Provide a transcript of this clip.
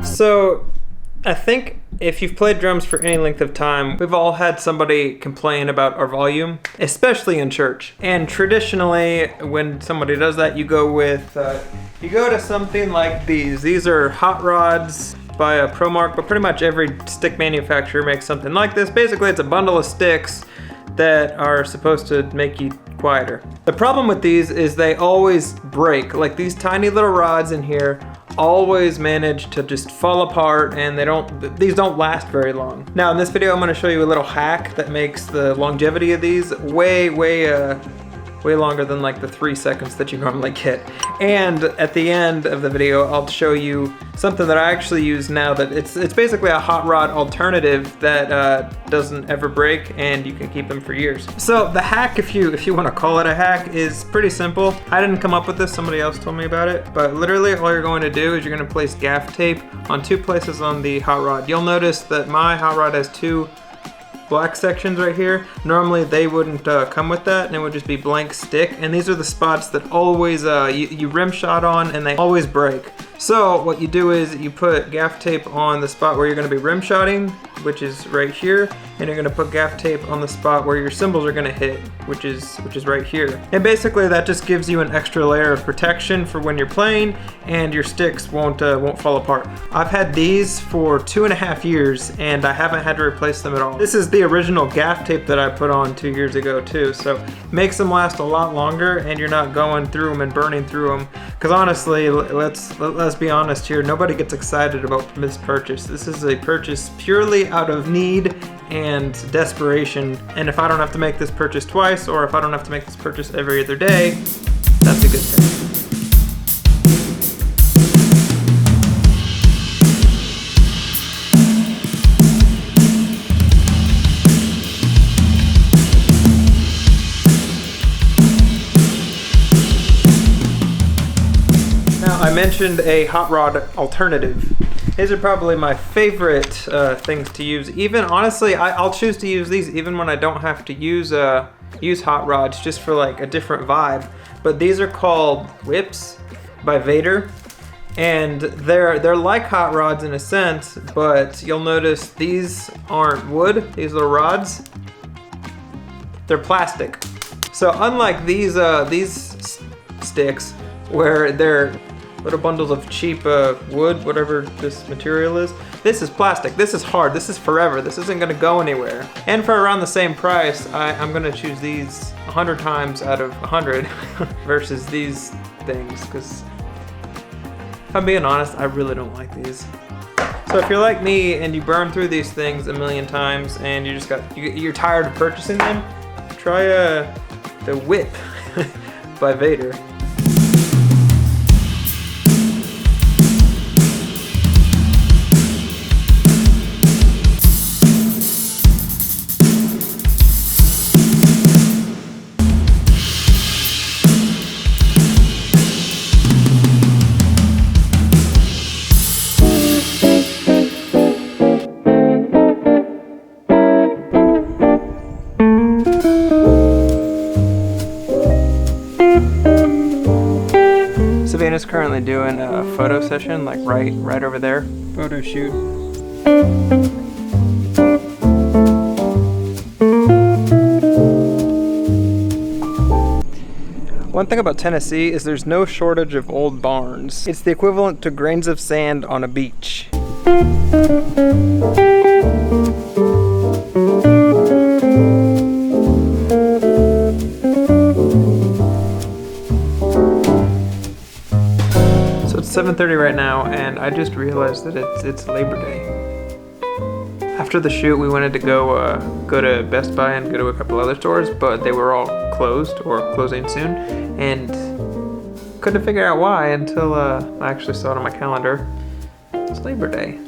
So I think if you've played drums for any length of time, we've all had somebody complain about our volume, especially in church. And traditionally, when somebody does that, you go to something like these. These are hot rods by a ProMark, but pretty much every stick manufacturer makes something like this. Basically, it's a bundle of sticks that are supposed to make you quieter. The problem with these is they always break. Like these tiny little rods in here always manage to just fall apart, and these don't last very long. Now in this video I'm going to show you a little hack that makes the longevity of these way longer than like the 3 seconds that you normally get. And at the end of the video I'll show you something that I actually use now that it's basically a hot rod alternative that doesn't ever break, and you can keep them for years. So the hack, if you want to call it a hack, is pretty simple. I didn't come up with this, somebody else told me about it, but literally all you're going to do is you're going to place gaff tape on 2 places on the hot rod. You'll notice that my hot rod has 2 black sections right here. Normally they wouldn't come with that, and it would just be blank stick, and these are the spots that always you rim shot on, and they always break. So what you do is you put gaff tape on the spot where you're going to be rim shotting, which is right here, and you're going to put gaff tape on the spot where your cymbals are going to hit, which is right here. And basically that just gives you an extra layer of protection for when you're playing, and your sticks won't fall apart. I've had these for 2.5 years, and I haven't had to replace them at all. This is the original gaff tape that I put on 2 years ago too, so it makes them last a lot longer, and you're not going through them and burning through them. Because honestly, let's be honest here, nobody gets excited about this purchase. This is a purchase purely out of need and desperation, and if I don't have to make this purchase twice, or if I don't have to make this purchase every other day, that's a good thing. I mentioned a hot rod alternative. These are probably my favorite things to use. Even honestly, I'll choose to use these even when I don't have to use hot rods, just for like a different vibe. But these are called whips by Vader, and they're like hot rods in a sense, but you'll notice these aren't wood. These little rods, they're plastic. So unlike these sticks, where they're little bundles of cheap wood, whatever this material is, this is plastic. This is hard. This is forever. This isn't going to go anywhere. And for around the same price, I'm going to choose these 100 times out of 100 versus these things, because if I'm being honest, I really don't like these. So if you're like me and you burn through these things a million times and you're tired of purchasing them, try the whip by Vader. Savannah's currently doing a photo session, like right over there. Photo shoot. One thing about Tennessee is there's no shortage of old barns. It's the equivalent to grains of sand on a beach. So it's 7:30 right now, and I just realized that it's Labor Day. After the shoot, we wanted to go to Best Buy and go to a couple other stores, but they were all closed or closing soon, and couldn't figure out why until I actually saw it on my calendar. It's Labor Day.